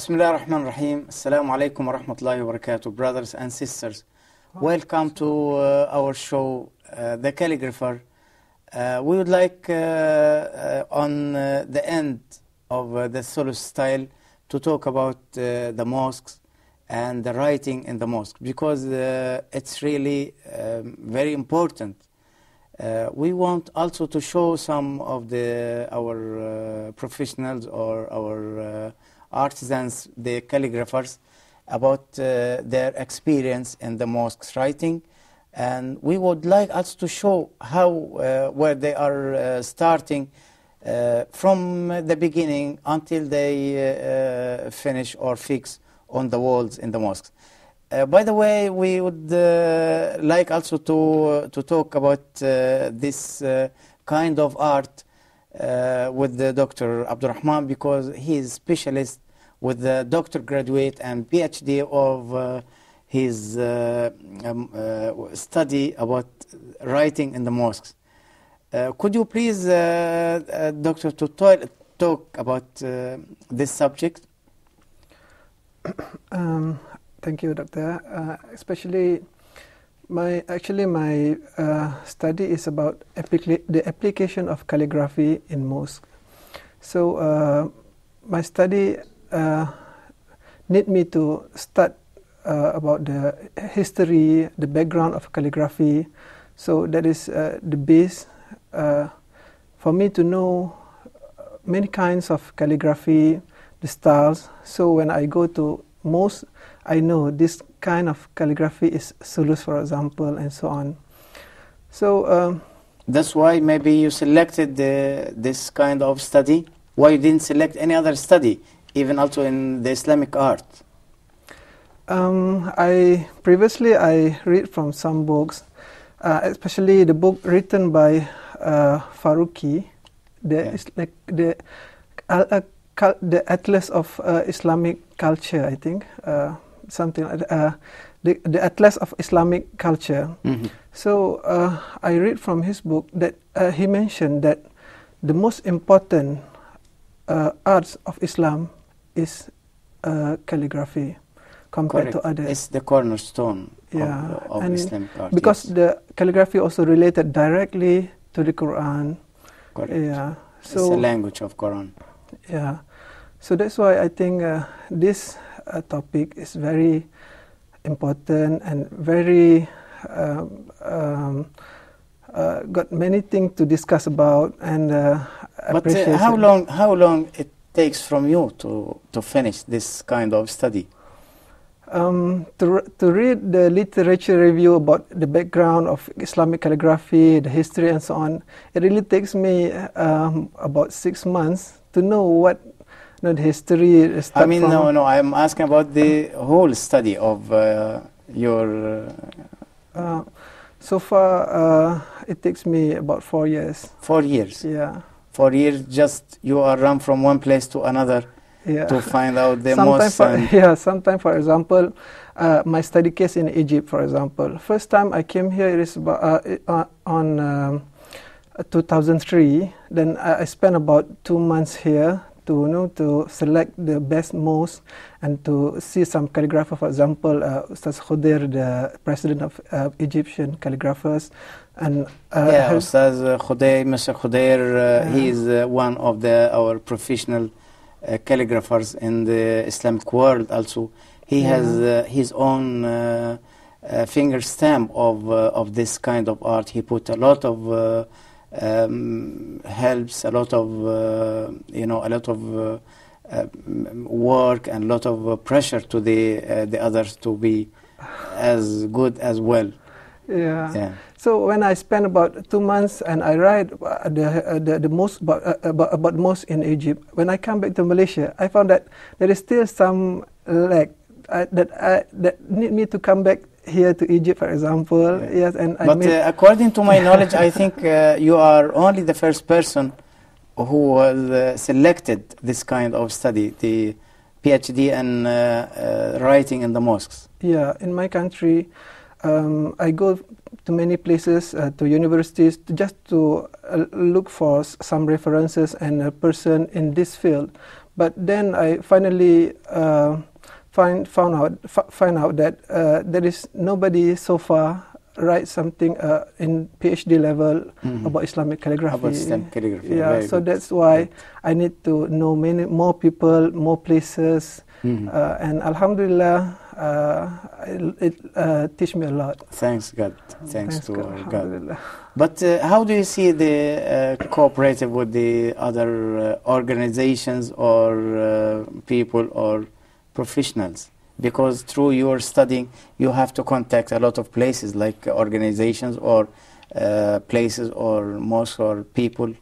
Bismillah ar-Rahman ar-Rahim. Assalamu alaikum wa rahmatullahi wa barakatuh, brothers and sisters. Welcome to our show, The Calligrapher. We would like, on the end of the solo style, to talk about the mosques and the writing in the mosque, because it's really very important. We want also to show some of our professionals or our artisans, the calligraphers, about their experience in the mosques writing, and we would like also to show how where they are starting from the beginning until they finish or fix on the walls in the mosques. By the way, we would like also to talk about this kind of art with the Dr. Abdurrahman, because he is specialist with the doctor graduate and PhD of his study about writing in the mosques. Could you please, Doctor, to talk about this subject? Thank you, Doctor. Especially, my study is about the application of calligraphy in mosque. So my study need me to start about the history, the background of calligraphy. So that is the base for me to know many kinds of calligraphy, the styles. So when I go to mosque, I know this kind of calligraphy is sulus, for example, and so on. So that's why maybe you selected this kind of study. Why you didn't select any other study, even also in the Islamic art? Previously I read from some books, especially the book written by Faruqi, the Atlas of Islamic Culture, I think. Something like the Atlas of Islamic Culture. Mm-hmm. So I read from his book that he mentioned that the most important arts of Islam is calligraphy compared to others. It's the cornerstone of and Islamic art. Because the calligraphy also related directly to the Quran. Correct. Yeah. So it's the language of Quran. Yeah. So that's why I think this topic is very important and very got many things to discuss about and appreciation. But how long it takes from you to finish this kind of study? To read the literature review about the background of Islamic calligraphy, the history and so on, it really takes me about 6 months to know what the history is. I mean, no, I'm asking about the whole study of your... So far, it takes me about 4 years. 4 years? Yeah. 4 years, just you are run from one place to another to find out the most... Sometimes, for example, my study case in Egypt, for example. First time I came here is on 2003. Then I spent about 2 months here to select the best mosque and to see some calligrapher. For example, Ustaz Khudair, the president of Egyptian calligraphers, and Ustaz Khudair, Mr. Khudair, he is one of our professional calligraphers in the Islamic world. Also, he has his own finger stamp of this kind of art. He put a lot of helps, a lot of work and a lot of pressure to the others to be as good as well. Yeah. So when I spent about 2 months and I write the most about mosque in Egypt, when I come back to Malaysia, I found that there is still some lack that need me to come back here to Egypt, for example. Yes, and according to my knowledge, I think you are only the first person who was selected this kind of study, the PhD and writing in the mosques. Yeah, in my country, I go to many places, to universities, just to look for some references and a person in this field. But then I finally find out that there is nobody so far write something in PhD level about Islamic calligraphy. About Islamic calligraphy. Yeah, so that's why I need to know many more people, more places, and Alhamdulillah, it teach me a lot. Thanks God. Thanks to God. But how do you see the cooperative with the other organizations or people or professionals? Because through your studying, you have to contact a lot of places like organizations or places or mosques or people.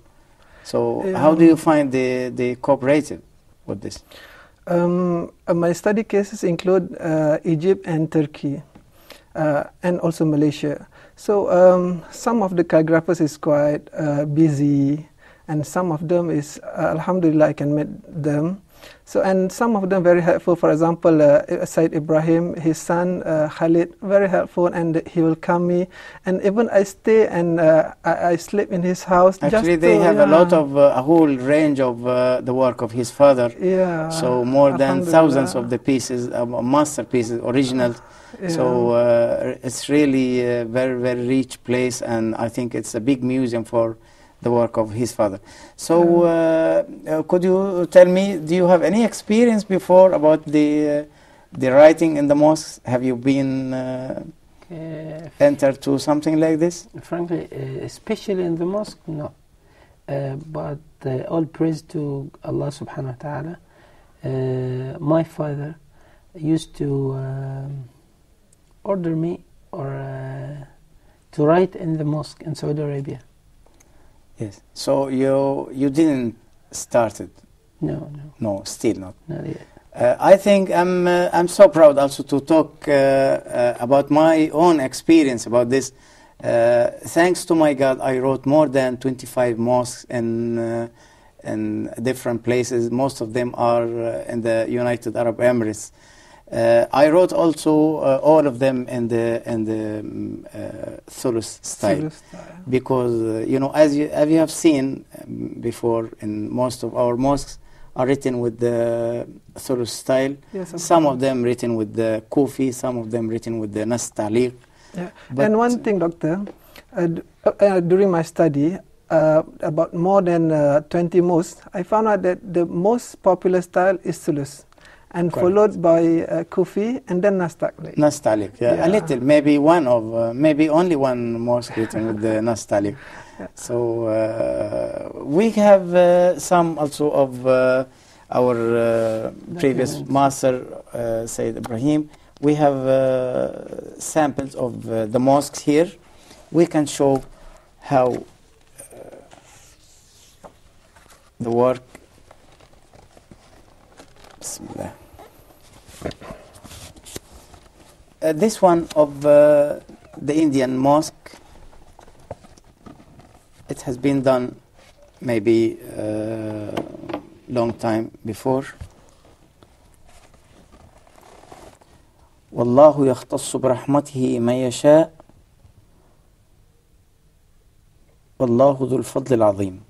So how do you find the cooperative with this? My study cases include Egypt and Turkey and also Malaysia. So some of the calligraphers is quite busy, and some of them is Alhamdulillah I can meet them. So, and some of them very helpful. For example, Said Ibrahim, his son Khalid, very helpful, and he will come me. And even I stay and I sleep in his house. Actually, they have a lot of a whole range of the work of his father. Yeah. So more than thousands of the pieces, masterpieces, originals. Yeah. So it's really a very, very rich place, and I think it's a big museum for the work of his father. So could you tell me, do you have any experience before about the writing in the mosques? Have you been entered to something like this? Frankly, especially in the mosque, no. But all praise to Allah subhanahu wa ta'ala. My father used to order me to write in the mosque in Saudi Arabia. Yes. So you didn't start it? No. No, still not. Not yet. I think I'm so proud also to talk about my own experience about this. Thanks to my God, I wrote more than 25 mosques in different places. Most of them are in the United Arab Emirates. I wrote also all of them in the Thulus style, because as you have seen before, in most of our mosques are written with the Thulus style. Yes, some of them written with the Kufi, some of them written with the Nas Taliq. Yeah. And one thing, Doctor, during my study, about more than 20 mosques, I found out that the most popular style is Thulus, and followed by Kufi and then Nas Taliq. Nas Taliq, yeah. A little, maybe maybe only one mosque written with the Nas Taliq. Yeah. So we have some also of our previous master, Sayyid Ibrahim. We have samples of the mosques here. We can show how the work. Bismillah. This one of the Indian mosque, it has been done maybe long time before. والله يختص برحمته من يشاء والله ذو الفضل العظيم.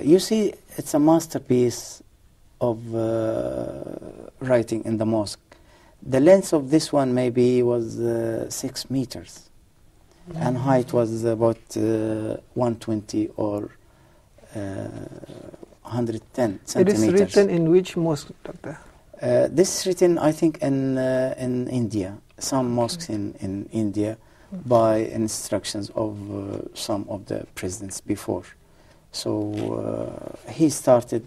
You see, it's a masterpiece of writing in the mosque. The length of this one maybe was 6 meters, and height was about 120 or 110 centimeters. It is written in which mosque, Doctor? This is written, I think, in India. Some mosques in India, by instructions of some of the presidents before. So he started.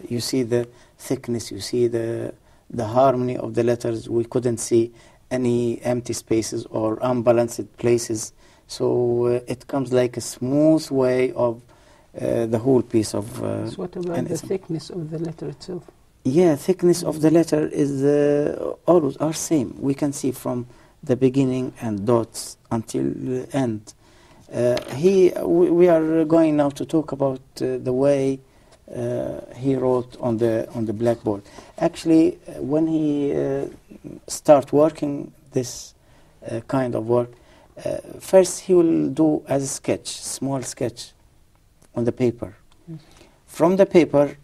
You see the thickness. You see the the harmony of the letters. We couldn't see any empty spaces or unbalanced places. So it comes like a smooth way of the whole piece of... So what about the thickness of the letter itself? Yeah, thickness of the letter is always are same. We can see from the beginning and dots until the end. We are going now to talk about the way he wrote on the blackboard. Actually, when he start working this kind of work, first he will do as a sketch, small sketch on the paper. Yes. From the paper,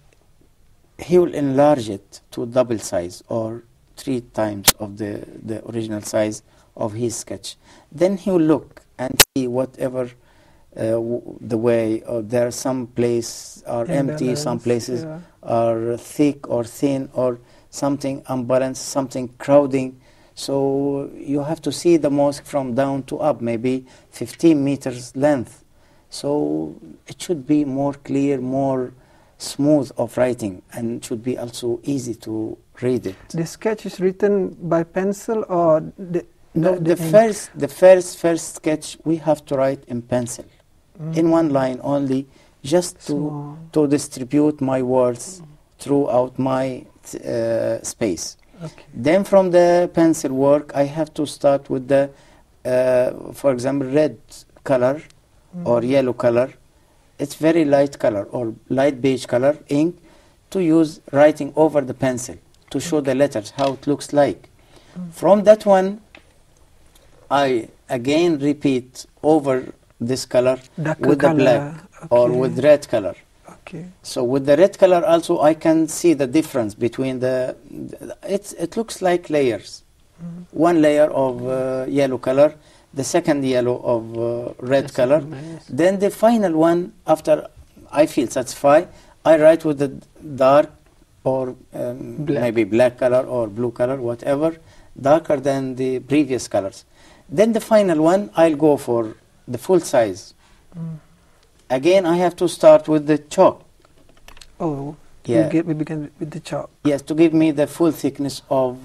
he will enlarge it to double size or 3 times of the original size of his sketch. Then he will look and see whatever the way, or there are some places are empty, some places are thick or thin, or something unbalanced, something crowding. So you have to see the mosque from down to up, maybe 15 meters length. So it should be more clear, more smooth of writing, and should be also easy to read it. The sketch is written by pencil or the first sketch we have to write in pencil, in one line only, just to distribute my words throughout my space. Okay. Then from the pencil work, I have to start with the, for example, red color or yellow color. It's very light color or light beige color ink to use writing over the pencil to show the letters, how it looks like. From that one, I again repeat over this color with the black or with red color. Okay. So with the red color also I can see the difference between it looks like layers. One layer of yellow color, the second yellow of red color. Then the final one, after I feel satisfied, I write with the dark or maybe black color or blue color, whatever, darker than the previous colors. Then the final one, I'll go for the full size. Again, I have to start with the chalk. Oh, yeah. We begin with the chalk. Yes, to give me the full thickness of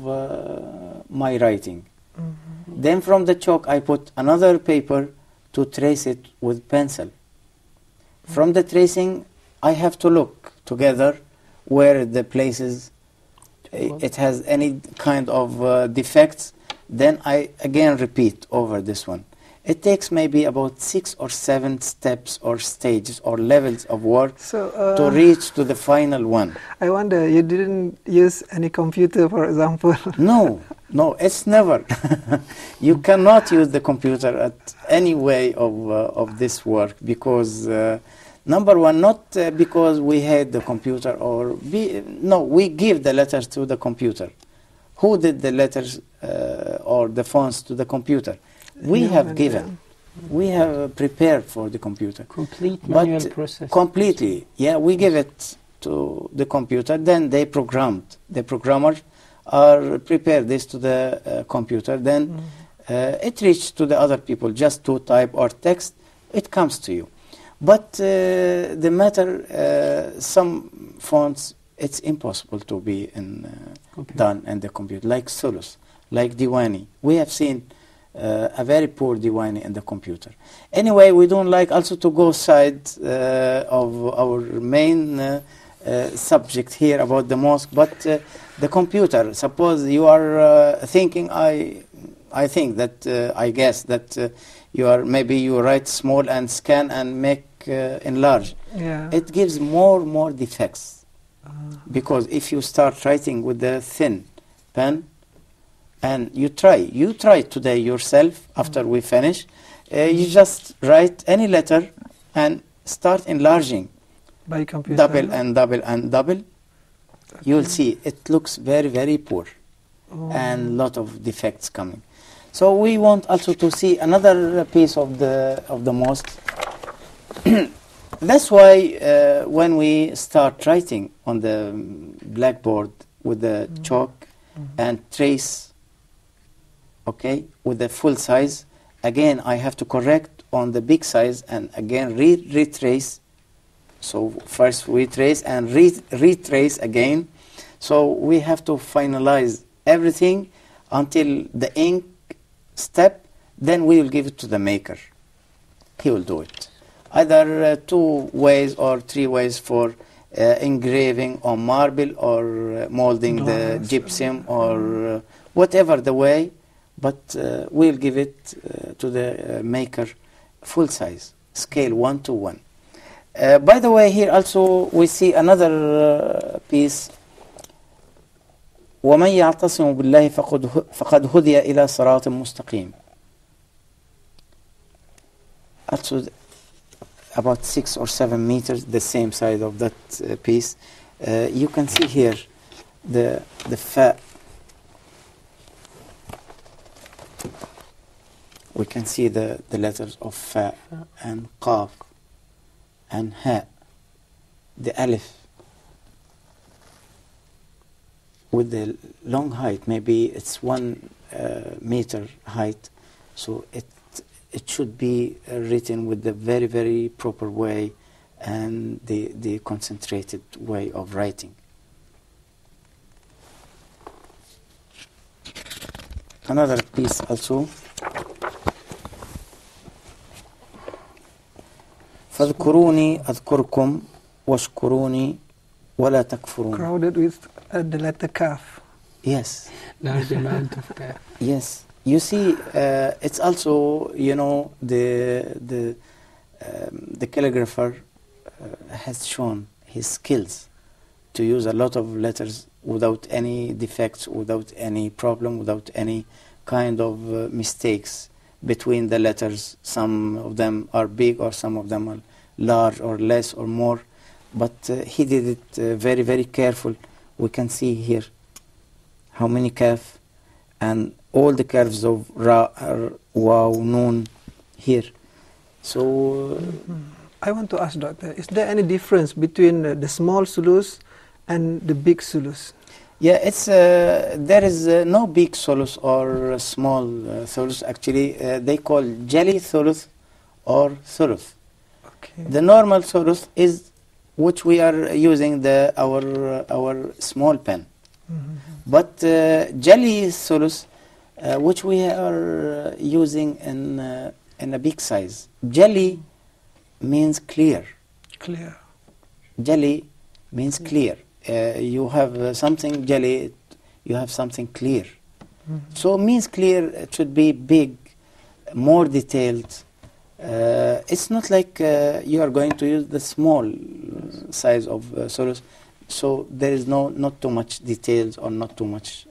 my writing. Then from the chalk, I put another paper to trace it with pencil. From the tracing, I have to look together where the places it has any kind of defects. Then I again repeat over this one. It takes maybe about 6 or 7 steps or stages or levels of work to reach to the final one. I wonder, you didn't use any computer, for example? No, it's never. You cannot use the computer at any way of this work because, number one, not because we hate the computer we give the letters to the computer. Who did the letters or the fonts to the computer? We have given. We have prepared for the computer. Complete manual process. Completely, yeah. We give it to the computer. Then they programmed. The programmers are prepared this to the computer. Then it reaches to the other people just to type or text. It comes to you. But the matter, some fonts, it's impossible to be done in the computer, like Solus, like Diwani. We have seen a very poor Diwani in the computer. Anyway, we don't like also to go side of our main subject here about the mosque, but the computer. Suppose you are thinking, I guess that maybe you write small and scan and make enlarge. Yeah. It gives more defects because if you start writing with the thin pen, and you try today yourself after we finish, you just write any letter and start enlarging. By computer. Double and double and double. Okay. You'll see it looks very, very poor and lot of defects coming. So we want also to see another piece of the mosque. That's why when we start writing on the blackboard with the chalk and trace, okay, with the full size, again I have to correct on the big size and again retrace. So first we trace and retrace again. So we have to finalize everything until the ink step, then we will give it to the maker. He will do it. Either 2 ways or 3 ways for engraving on marble or molding the gypsum or whatever the way, but we'll give it to the maker full size, scale 1:1. By the way, here also we see another piece. وَمَنْ يَعْتَصِمُ بِاللَّهِ فَقَدْ هُدِيَ إِلَى صِرَاطٍ مُسْتَقِيمٍ. Also about 6 or 7 meters, the same size of that piece. You can see here the fa. We can see the letters of fa and qaf and ha, the alif, with the long height. Maybe it's 1 meter height, so it should be written with the very, very proper way and the concentrated way of writing. Another piece also. فاذكروني أذكركم واشكروني ولا تكفرون. Crowded with the letter kaf. Yes. Large amount of kaf. Yes. You see, it's also, you know, the calligrapher has shown his skills to use a lot of letters without any defects, without any problem, without any kind of mistakes between the letters. Some of them are big or some of them are large or less or more, but he did it very, very careful. We can see here how many kaf and all the curves of ra, waw, noon here. So I want to ask, Doctor, is there any difference between the small sulus and the big sulus? yeah, it's there is no big sulus or small sulus. Actually, they call jelly sulus or sulus. Okay. The normal sulus is which we are using our small pen. Mm-hmm. But jelly sulus, which we are using in a big size. Jelly means clear. Clear. Jelly means clear. You have something jelly, you have something clear. Mm-hmm. So means clear, it should be big, more detailed. It's not like you are going to use the small size of sulus. So there is not too much details or not too much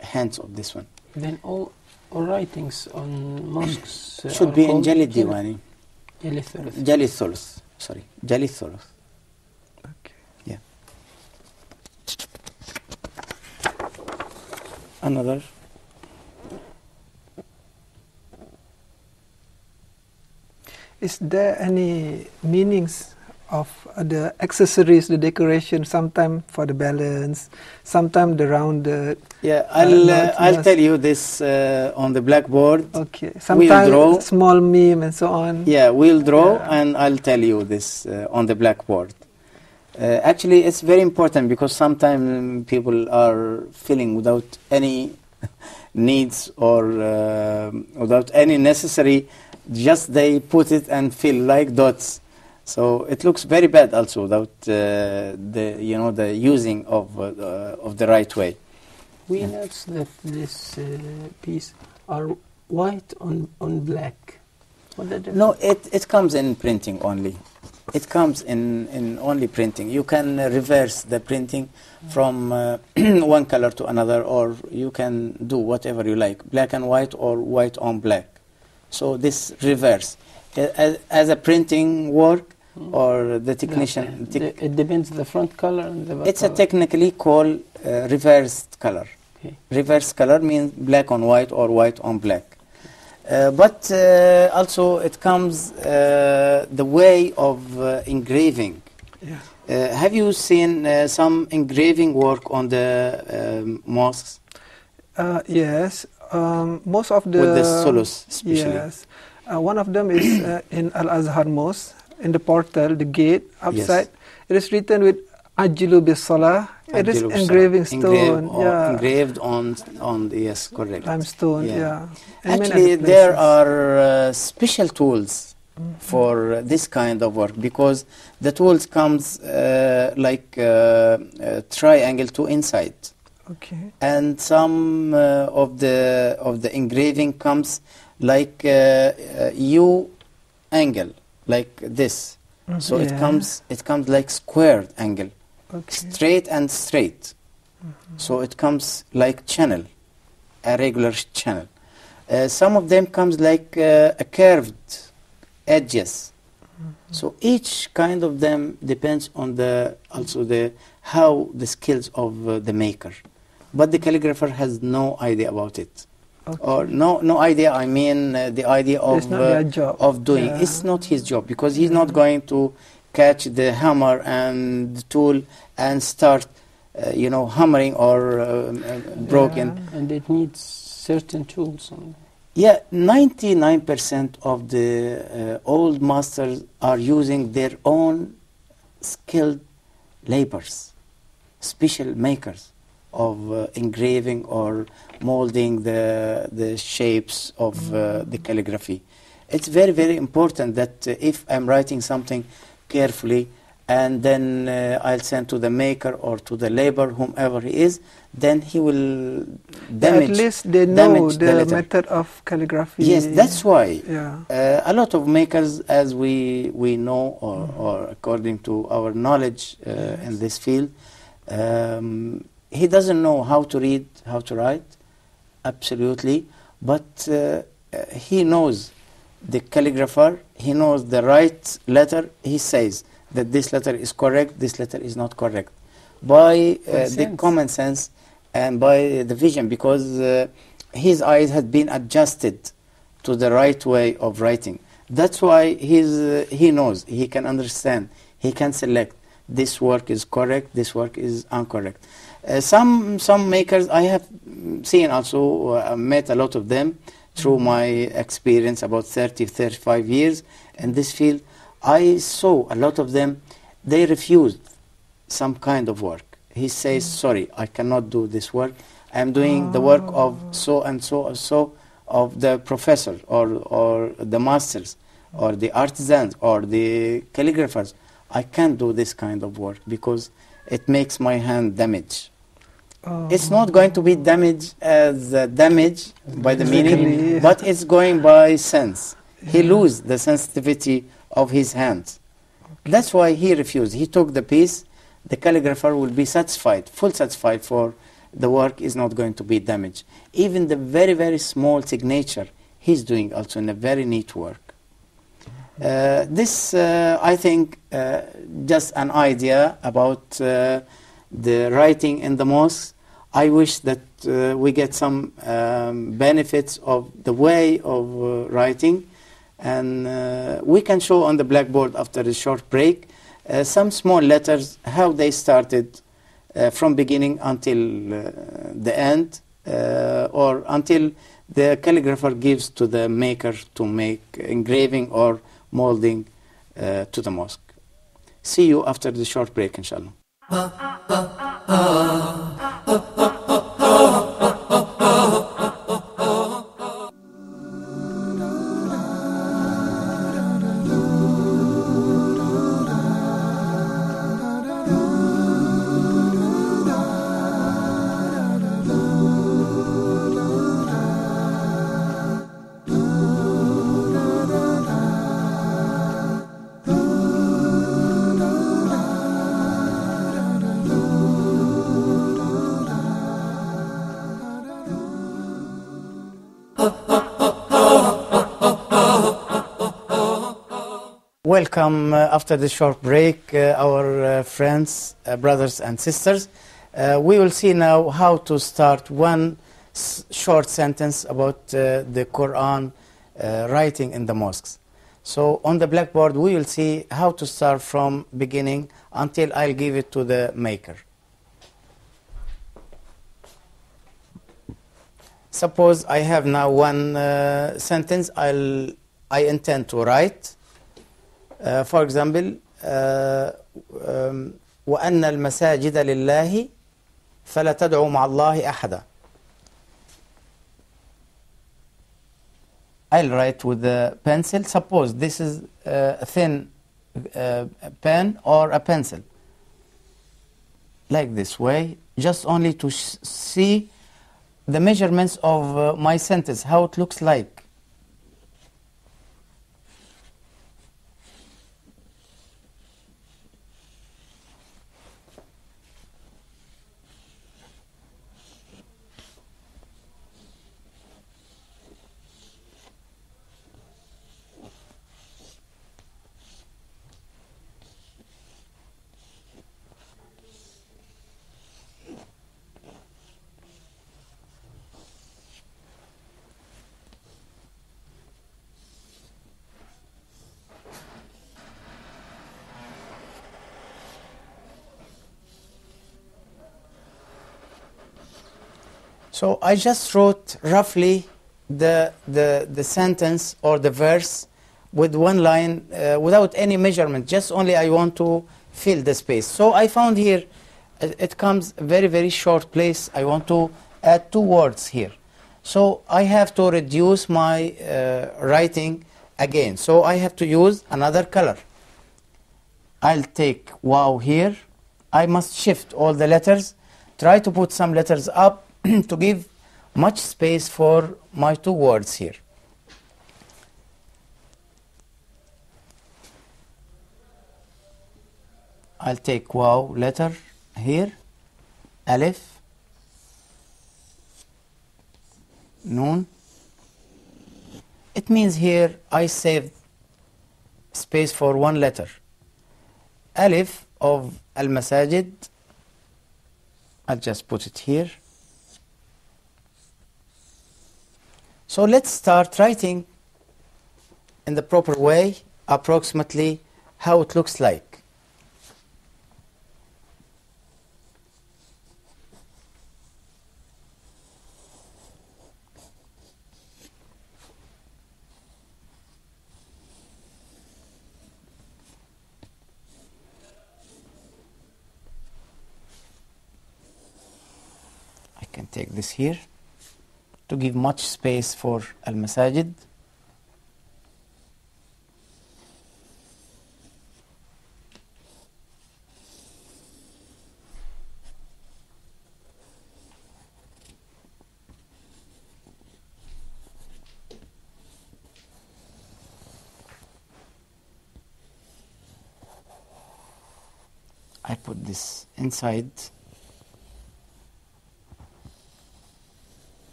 hands of this one. Then all writings on mosques should be in jelly diwani. Jelly thuluth. Jelly thuluth. Sorry, jelly thuluth. Okay. Yeah. Another. Is there any meanings of the accessories, the decoration, sometime for the balance, sometime the rounded? Yeah, I'll tell you this on the blackboard. Okay, sometimes small meme and so on. Yeah, we'll draw and I'll tell you this on the blackboard. Actually, it's very important because sometimes people are feeling without any needs or without any necessary, just they put it and feel like dots. So it looks very bad also without the using of the right way. We noticed that this piece are white on black. No, it comes in printing only. It comes in only printing. You can reverse the printing from one color to another, or you can do whatever you like, black and white or white on black. So this reverse. As a printing work or the technician... it depends on the front color and the back It's color. a technically called reversed color. Okay. Reverse color means black on white or white on black. But also it comes the way of engraving. Yeah. Have you seen some engraving work on the mosques? Yes. Most of the... With the sulus especially. Yes. One of them is in Al-Azhar Mosque, in the portal, the gate, outside. Yes. It is written with Ajilu bis-salah. It is engraving stone. Engraved on the, yes, correct. Limestone, yeah. Actually, there are special tools for this kind of work, because the tools comes like triangle to inside. Okay. And some of the engraving comes like U angle, like this. So it comes like squared angle, straight and straight. So it comes like channel, a regular channel. Some of them comes like a curved edges. So each kind of them depends on how the skills of the maker. But the calligrapher has no idea about it. Or no idea, I mean the idea of doing. Yeah. It's not his job, because he's not going to catch the hammer and the tool and start hammering or broken. Yeah, and it needs certain tools. Yeah, 99% of the old masters are using their own skilled laborers, special makers of engraving or molding the shapes of the calligraphy. It's very, very important that if I'm writing something carefully and then I'll send to the maker or to the laborer, whomever he is, then he will damage. At least they know the method of calligraphy. Yes, that's why. Yeah. A lot of makers, as we know, or according to our knowledge in this field, he doesn't know how to read, how to write, absolutely, but he knows the calligrapher, he knows the right letter, he says that this letter is correct, this letter is not correct, by the common sense and by the vision, because his eyes had been adjusted to the right way of writing. That's why he knows, he can understand, he can select this work is correct, this work is incorrect. Some makers I have seen also, met a lot of them through my experience about 35 years in this field. I saw a lot of them, they refused some kind of work. He says, sorry, I cannot do this work. I'm doing the work of so and so and so, of the professor or the masters or the artisans or the calligraphers. I can't do this kind of work because it makes my hand damage. It's not going to be damage as damage by the meaning, but it's going by sense. He loses the sensitivity of his hands. That's why he refused. He took the piece. The calligrapher will be satisfied, full satisfied, for the work is not going to be damaged. Even the very, very small signature, he's doing also in a very neat work. This, I think, just an idea about the writing in the mosque. I wish that we get some benefits of the way of writing, and we can show on the blackboard after a short break some small letters, how they started from beginning until the end, or until the calligrapher gives to the maker to make engraving or molding to the mosque. See you after the short break, inshallah. Welcome after the short break, our friends, brothers and sisters. We will see now how to start one short sentence about the Quran writing in the mosques. So on the blackboard we will see how to start from beginning until I'll give it to the maker. Suppose I have now one sentence I intend to write. For example, وأن المساجد لله فلا تدعوا مع الله أحدا. I'll write with the pencil. Suppose this is a thin pen or a pencil. Like this way, just only to see the measurements of my sentence, how it looks like. So I just wrote roughly the sentence or the verse with one line without any measurement, just only I want to fill the space. So I found here it comes very, very short place. I want to add 2 words here. So I have to reduce my writing again. So I have to use another color. I'll take wow here. I must shift all the letters, try to put some letters up to give much space for my 2 words here. I'll take wow letter here, alif, noon. It means here I saved space for 1 letter. Alif of al-masajid, I'll just put it here. So let's start writing in the proper way, approximately how it looks like. I can take this here to give much space for al-masajid. I put this inside.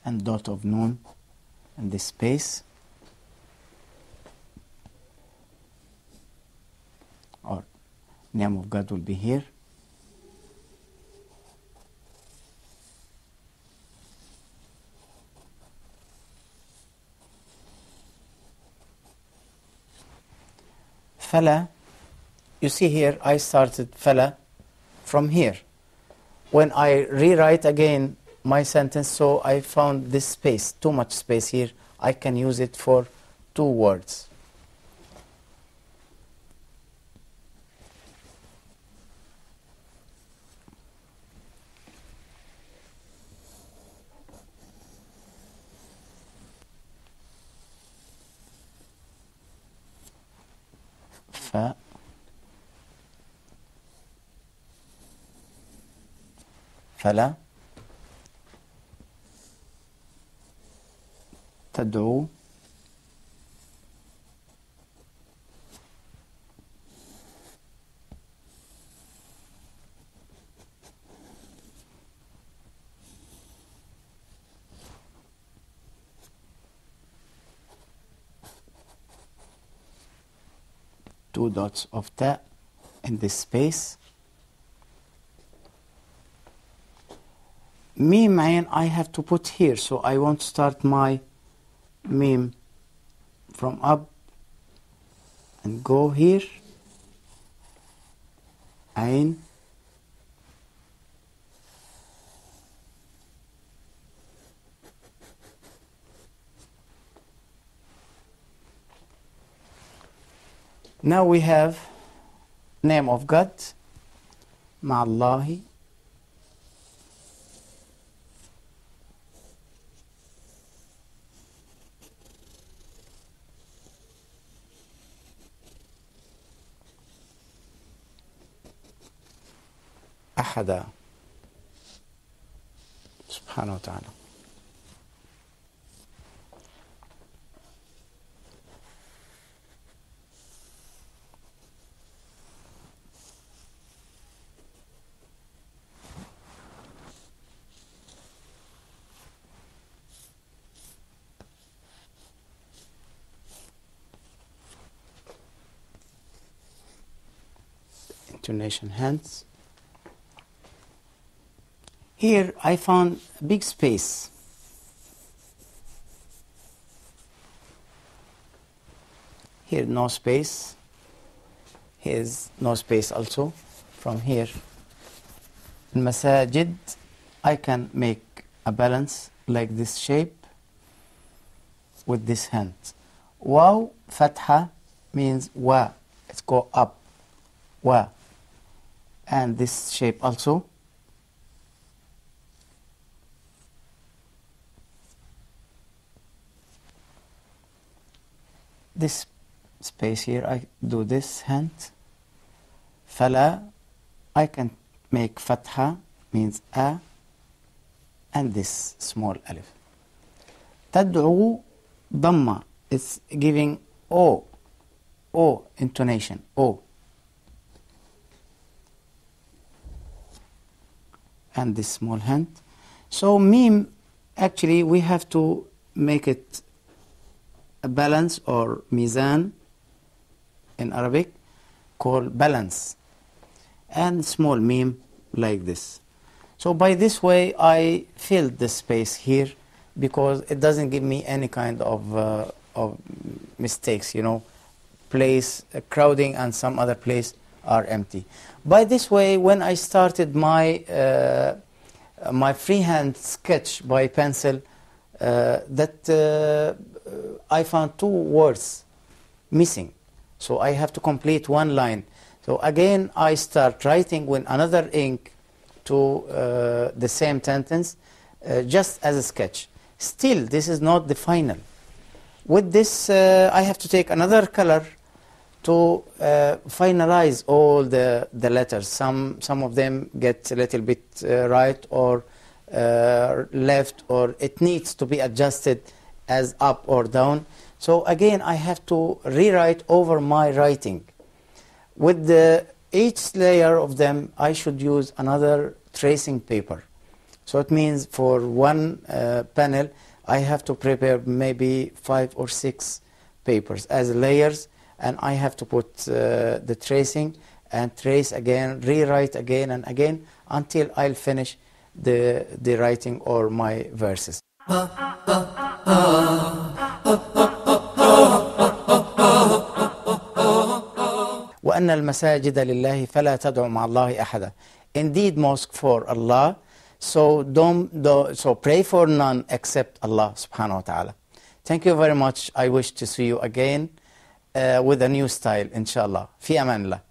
And dot of noon in this space, or name of God will be here. Fala, you see here I started fala from here. When I rewrite again my sentence, so I found this space, too much space here. I can use it for 2 words. Fa, fala, تدعو، two dots of ta in this space. Meme ain I have to put here, so I want to start my meme from up and go here. Ain, Now we have name of God, مع الله أحدا سبحانه وتعالى. Intonation hands. Here I found a big space. Here no space. Here's no space also. From here, المساجد, I can make a balance like this shape with this hand. Waw, fatha means wa, it's go up, wa. And this shape also. This space here, I do this hand. Fala, I can make fatha, means a, and this small alif. Tad'u, dhamma, it's giving o, intonation, o. And this small hand. So mim, actually we have to make it a balance, or mizan in Arabic, called balance, and small mim like this. So by this way I filled the space here, because it doesn't give me any kind of mistakes, you know, place crowding and some other place are empty. By this way, when I started my my freehand sketch by pencil, I found two words missing, so I have to complete one line. So again I start writing with another ink to the same sentence, just as a sketch. Still, this is not the final. With this I have to take another color to finalize all the letters. Some of them get a little bit right or left, or it needs to be adjusted as up or down. So again I have to rewrite over my writing. With each layer of them I should use another tracing paper. So it means for one panel I have to prepare maybe 5 or 6 papers as layers, and I have to put the tracing and trace again, rewrite again and again until I'll finish the writing or my verses. وأن المساجد لله فلا تدعوا مع الله أحدا. Indeed, mosque for Allah, so so pray for none except Allah subhanahu wa ta'ala. Thank you very much. I wish to see you again with a new style, inshallah. في أمان الله.